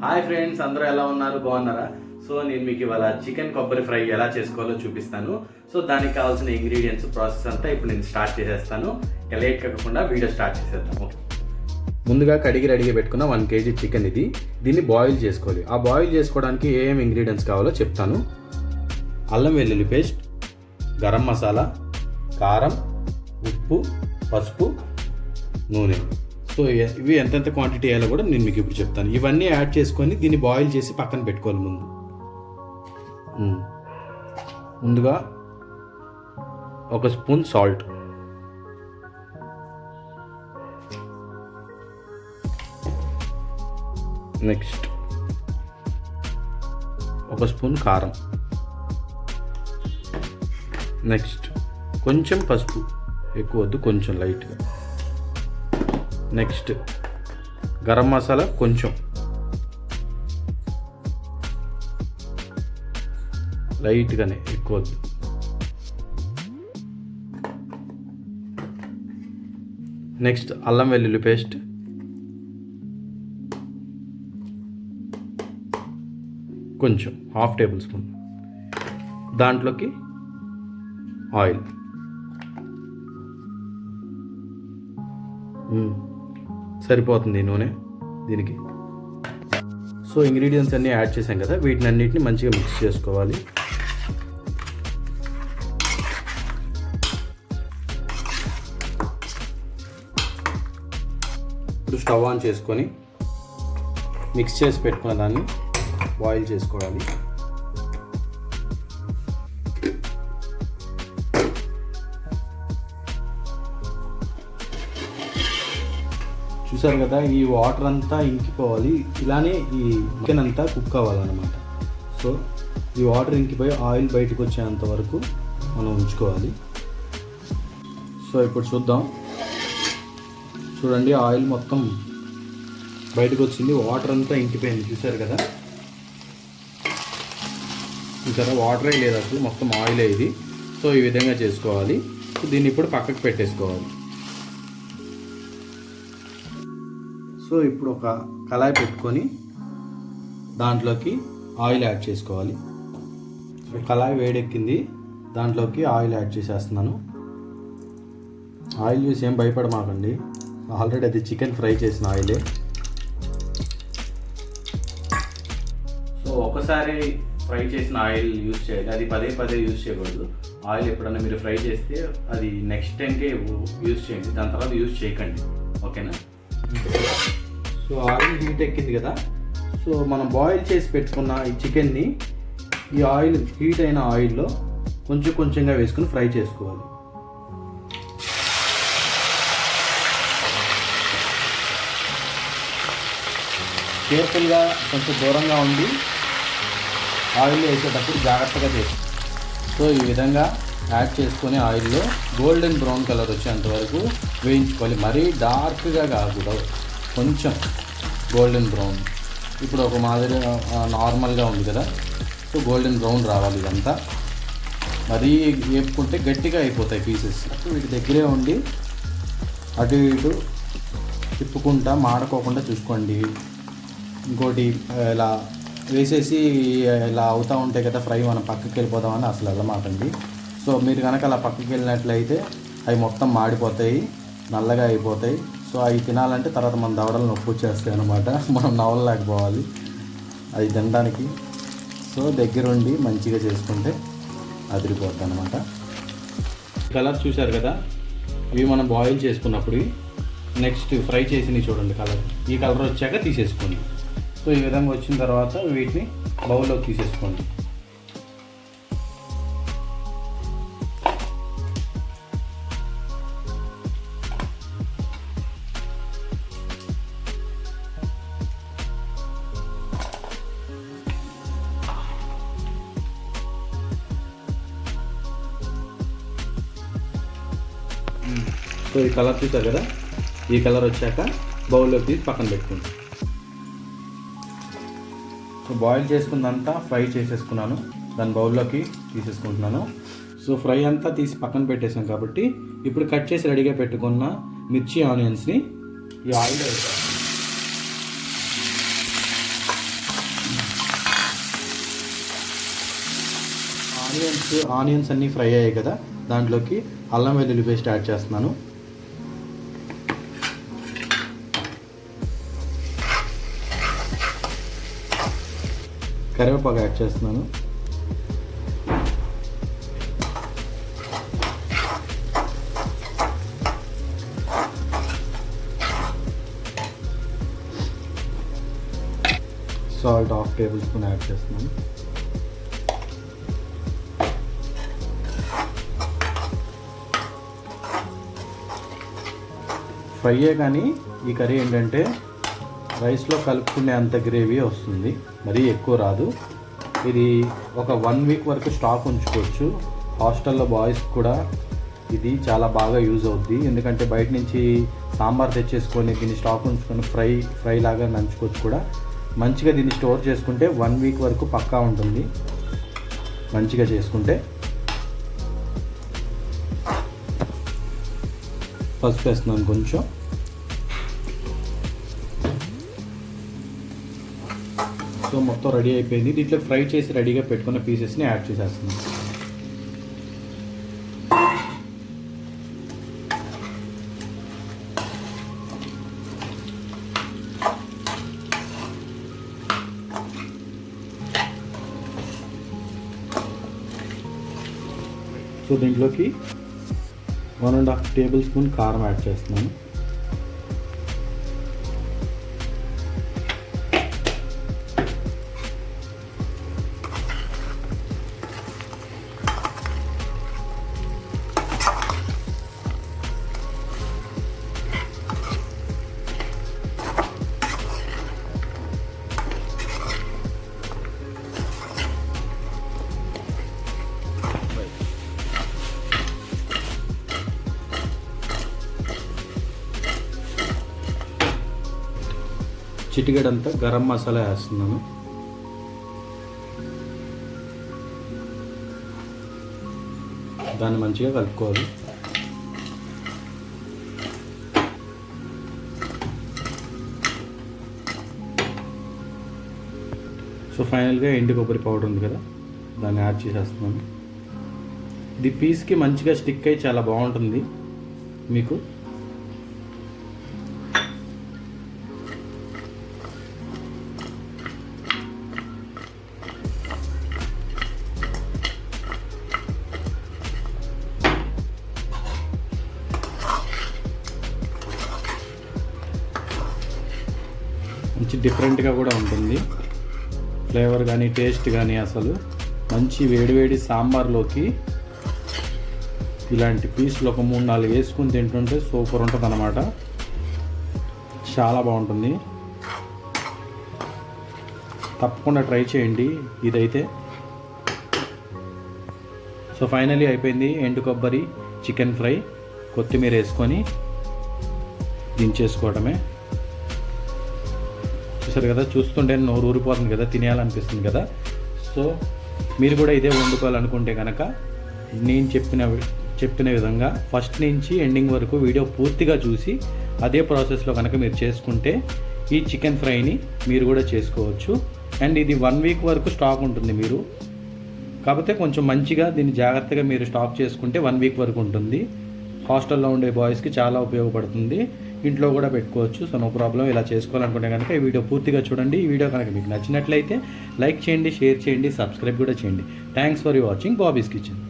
Hi friends, అందరూ ఎలా ఉన్నారు? బాగున్నారా? సో నేను మీకు ఇవాళ చికెన్ కొబ్బరి ఫ్రై ఎలా చేసుకోవాలో చూపిస్తాను. సో దానికి కావాల్సిన ఇంగ్రీడియంట్స్ ప్రాసెస్ అంతా ఇప్పుడు నేను స్టార్ట్ చేసేస్తాను. లేట్ కాకుండా వీడియో స్టార్ట్ చేసేద్దాం. ఓకే, ముందుగా కడిగి రెడీగా పెట్టుకున్న 1 kg చికెన్ ఇది. దీన్ని బాయిల్ చేసుకోవాలి. ఆ బాయిల్ చేసుకోవడానికి ఏమేమి ఇంగ్రీడియంట్స్ కావాలో చెప్తాను. అల్లం వెల్లుల్లి పేస్ట్, గరం మసాలా, కారం, ఉప్పు, పసుపు, నూనె. సో ఇవి ఎంతెంత క్వాంటిటీ వేయాలో కూడా నేను మీకు ఇప్పుడు చెప్తాను. ఇవన్నీ యాడ్ చేసుకొని దీన్ని బాయిల్ చేసి పక్కన పెట్టుకోవాలి. ముందుగా 1 స్పూన్ సాల్ట్, నెక్స్ట్ 1 స్పూన్ కారం, నెక్స్ట్ కొంచెం పసుపు, ఎక్కువ వద్దు, కొంచెం లైట్గా. నెక్స్ట్ గరం మసాలా కొంచెం, లైట్గానే, ఎక్కువ వద్దు. నెక్స్ట్ అల్లం వెల్లుల్లి పేస్ట్, కొంచెం 1/2 టేబుల్ స్పూన్. దాంట్లోకి ఆయిల్, సరిపోతుంది నూనె దీనికి. సో ఇంగ్రీడియంట్స్ అన్నీ యాడ్ చేసాం కదా, వీటిని అన్నిటిని మంచిగా మిక్స్ చేసుకోవాలి. ఇప్పుడు స్టవ్ ఆన్ చేసుకొని మిక్స్ చేసి పెట్టుకున్న దాన్ని బాయిల్ చేసుకోవాలి. చూసారు కదా, ఈ వాటర్ అంతా ఇంకిపోవాలి. ఇలానే ఈ చికెన్ అంతా కుక్ అవ్వాలన్నమాట. సో ఈ వాటర్ ఇంకిపోయి ఆయిల్ బయటకు వచ్చేంత వరకు మనం ఉంచుకోవాలి. సో ఇప్పుడు చూద్దాం. చూడండి, ఆయిల్ మొత్తం బయటకు వచ్చింది, వాటర్ అంతా ఇంకిపోయింది. చూసారు కదా, చూసారా, వాటరే లేదు అసలు, మొత్తం ఆయిలే ఇది. సో ఈ విధంగా చేసుకోవాలి. సో దీన్ని ఇప్పుడు పక్కకు పెట్టేసుకోవాలి. సో ఇప్పుడు ఒక కళాయి పెట్టుకొని దాంట్లోకి ఆయిల్ యాడ్ చేసుకోవాలి. కళాయి వేడెక్కింది, దాంట్లోకి ఆయిల్ యాడ్ చేసేస్తున్నాను. ఆయిల్ చూసి ఏం భయపడమాకండి, ఆల్రెడీ అది చికెన్ ఫ్రై చేసిన ఆయిలే. సో ఒకసారి ఫ్రై చేసిన ఆయిల్ యూజ్ చేయాలి, అది పదే పదే యూజ్ చేయకూడదు. ఆయిల్ ఎప్పుడన్నా మీరు ఫ్రై చేస్తే అది నెక్స్ట్ టైంకే యూజ్ చేయండి, దాని తర్వాత యూజ్ చేయకండి. ఓకేనా? సో ఆయిల్ హీట్ ఎక్కింది కదా, సో మనం బాయిల్ చేసి పెట్టుకున్న ఈ చికెన్ని ఈ ఆయిల్, హీట్ అయిన ఆయిల్లో కొంచెం కొంచెంగా వేసుకుని ఫ్రై చేసుకోవాలి. కేర్ఫుల్గా, కొంచెం దూరంగా ఉండి ఆయిల్ వేసేటప్పుడు జాగ్రత్తగా చేస్తాం. సో ఈ విధంగా యాడ్ చేసుకొని ఆయిల్లో గోల్డెన్ బ్రౌన్ కలర్ వచ్చేంత వరకు వేయించుకోవాలి. మరీ డార్క్గా కాకూడదు, కొంచెం గోల్డెన్ బ్రౌన్. ఇప్పుడు ఒక మాదిరి నార్మల్గా ఉంది కదా, సో గోల్డెన్ బ్రౌన్ రావాలి ఇదంతా. మరీ వేపుకుంటే గట్టిగా అయిపోతాయి పీసెస్. వీటి దగ్గరే ఉండి అటు ఇటు తిప్పుకుంటా మాడకోకుండా చూసుకోండి. ఇంకోటి, ఇలా వేసేసి ఇలా అవుతూ ఉంటాయి కదా ఫ్రై, మనం పక్కకి వెళ్ళిపోదామని అసలు వెళ్ళమాకండి. సో మీరు కనుక అలా పక్కకి వెళ్ళినట్లయితే అవి మొత్తం మాడిపోతాయి, నల్లగా అయిపోతాయి. సో అవి తినాలంటే తర్వాత మన దవడలు నొప్పి వచ్చేస్తాయి అనమాట, మనం నవలలేకపోవాలి అది తినడానికి. సో దగ్గరుండి మంచిగా చేసుకుంటే అదిరిపోద్ది అనమాట. కలర్ చూశారు కదా, ఇవి మనం బాయిల్ చేసుకున్నప్పుడు. నెక్స్ట్ ఫ్రై చేసినవి చూడండి, కలర్ ఈ కలర్ వచ్చాక తీసేసుకోండి. సో ఈ విధంగా వచ్చిన తర్వాత వీటిని బౌల్లోకి తీసేసుకోండి. సో ఈ కలర్ చూసారు కదా, ఈ కలర్ వచ్చాక బౌల్లోకి తీసి పక్కన పెట్టుకుంటాం. సో బాయిల్ చేసుకున్నంతా ఫ్రై చేసేసుకున్నాను, దాని బౌల్లోకి తీసేసుకుంటున్నాను. సో ఫ్రై అంతా తీసి పక్కన పెట్టేసాం కాబట్టి ఇప్పుడు కట్ చేసి రెడీగా పెట్టుకున్న మిర్చి ఆనియన్స్ని ఈ ఆయిల్ వేస్తాను. ఆనియన్స్ అన్నీ ఫ్రై అయ్యాయి కదా, దాంట్లోకి అల్లం వెల్లుల్లి పేస్ట్ యాడ్ చేస్తున్నాను. కరివేపాకు యాడ్ చేస్తున్నాను. సాల్ట్ 1/2 టేబుల్ స్పూన్ యాడ్ చేస్తున్నాను. ఫ్రైయే కానీ ఈ కర్రీ ఏంటంటే రైస్లో కలుపుకునే అంత గ్రేవీ వస్తుంది, మరీ ఎక్కువ రాదు. ఇది ఒక 1 వీక్ వరకు స్టాక్ ఉంచుకోవచ్చు. హాస్టల్లో బాయ్స్ కూడా ఇది చాలా బాగా యూజ్ అవుద్ది, ఎందుకంటే బయట నుంచి సాంబార్ తెచ్చేసుకొని దీన్ని స్టాక్ ఉంచుకొని ఫ్రై లాగా నంచుకోవచ్చు కూడా. మంచిగా దీన్ని స్టోర్ చేసుకుంటే 1 వీక్ వరకు పక్కా ఉంటుంది మంచిగా చేసుకుంటే. పసుపు వేస్తున్నాను కొంచెం. సో మొత్తం రెడీ అయిపోయింది. దీంట్లో ఫ్రై చేసి రెడీగా పెట్టుకున్న పీసెస్ని యాడ్ చేసేస్తున్నాను. సో దీంట్లోకి 1.5 టేబుల్ స్పూన్ కారం యాడ్ చేస్తున్నాను. చిటికెడంతా గరం మసాలా వేస్తున్నాను. దాన్ని మంచిగా కలుపుకోవాలి. సో ఫైనల్గా ఎండు కొబ్బరి పౌడర్ ఉంది కదా, దాన్ని యాడ్ చేసేస్తున్నాను. ఇది పీస్కి మంచిగా స్టిక్ అయ్యి చాలా బాగుంటుంది మీకు. మంచి డిఫరెంట్గా కూడా ఉంటుంది ఫ్లేవర్ కానీ టేస్ట్ కానీ. అసలు మంచి వేడివేడి సాంబార్లోకి ఇలాంటి పీసులు ఒక 3-4 వేసుకుని తింటుంటే సూపర్ ఉంటుంది అన్నమాట. చాలా బాగుంటుంది, తప్పకుండా ట్రై చేయండి ఇదైతే. సో ఫైనలీ అయిపోయింది ఎండు కొబ్బరి చికెన్ ఫ్రై. కొత్తిమీర వేసుకొని దించేసుకోవడమే. చూసారు కదా, చూస్తుంటే నోరు ఊరిపోతుంది కదా, తినేయాలనిపిస్తుంది కదా. సో మీరు కూడా ఇదే వండుకోవాలనుకుంటే కనుక నేను చెప్పిన విధంగా ఫస్ట్ నుంచి ఎండింగ్ వరకు వీడియో పూర్తిగా చూసి అదే ప్రాసెస్లో కనుక మీరు చేసుకుంటే ఈ చికెన్ ఫ్రైని మీరు కూడా చేసుకోవచ్చు. అండ్ ఇది 1 వీక్ వరకు స్టాక్ ఉంటుంది మీరు, కాకపోతే కొంచెం మంచిగా దీన్ని జాగ్రత్తగా మీరు స్టాక్ చేసుకుంటే 1 వీక్ వరకు ఉంటుంది. హాస్టల్లో ఉండే బాయ్స్కి చాలా ఉపయోగపడుతుంది, ఇంట్లో కూడా పెట్టుకోవచ్చు. So no problem. ఇలా చేసుకోవాలనుకుంటే కనుక ఈ వీడియో పూర్తిగా చూడండి. ఈ వీడియో కనుక మీకు నచ్చినట్లయితే లైక్ చేయండి, షేర్ చేయండి, సబ్స్క్రైబ్ కూడా చేయండి. Thanks for watching Bobby's kitchen.